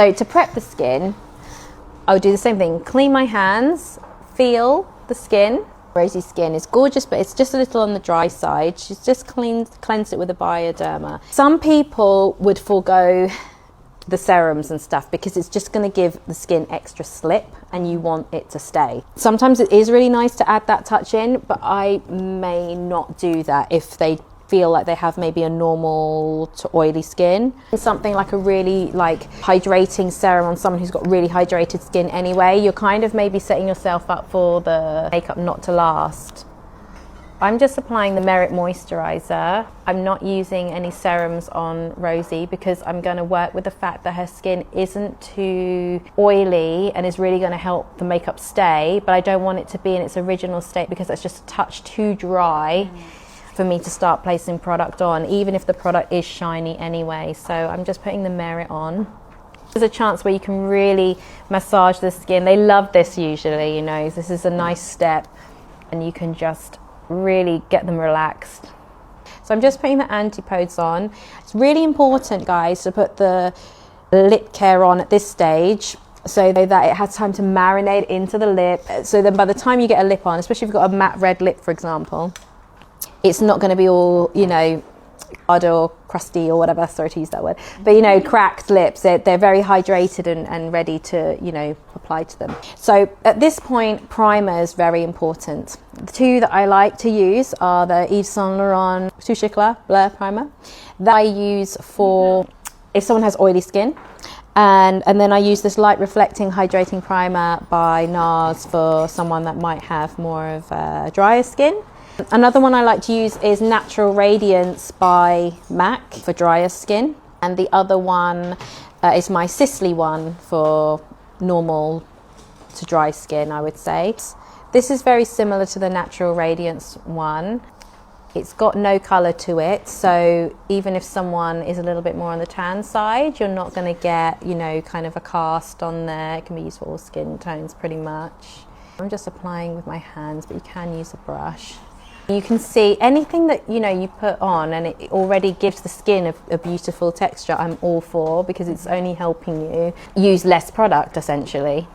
So to prep the skin, I would do the same thing. Clean my hands, feel the skin. Rosie's skin is gorgeous, but it's just a little on the dry side. She's just cleansed it with a Bioderma. Some people would forego the serums and stuff because it's just going to give the skin extra slip and you want it to stay. Sometimes it is really nice to add that touch in, but I may not do that if they feel like they have maybe a normal to oily skin. Something like a really hydrating serum on someone who's got really hydrated skin anyway, you're kind of maybe setting yourself up for the makeup not to last. I'm just applying the Merit Moisturiser. I'm not using any serums on Rosie because I'm going to work with the fact that her skin isn't too oily and is really going to help the makeup stay, but I don't want it to be in its original state because that's just a touch too dry for me to start placing product on, even if the product is shiny anyway. So I'm just putting the Merit on. There's a chance where you can really massage the skin. They love this usually, you know, this is a nice step and you can just really get them relaxed. So I'm just putting the antipodes on. It's really important, guys, to put the lip care on at this stage so that it has time to marinate into the lip. So then by the time you get a lip on, especially if you've got a matte red lip, for example, it's not going to be all, you know, hard or crusty or whatever, sorry to use that word, but you know, cracked lips. They're very hydrated and ready to, you know, apply to them. So at this point, primer is very important. The two that I like to use are the Yves Saint Laurent Touche Eclat Blur Primer that I use for if someone has oily skin. And then I use this light reflecting hydrating primer by NARS for someone that might have more of a drier skin. Another one I like to use is Natural Radiance by MAC for drier skin. And the other one is my Sisley one for normal to dry skin, I would say. This is very similar to the Natural Radiance one. It's got no colour to it, so even if someone is a little bit more on the tan side, you're not going to get, you know, kind of a cast on there. It can be used for all skin tones pretty much. I'm just applying with my hands, but you can use a brush. You can see anything that, you know, you put on and it already gives the skin a beautiful texture, I'm all for, because it's only helping you use less product essentially.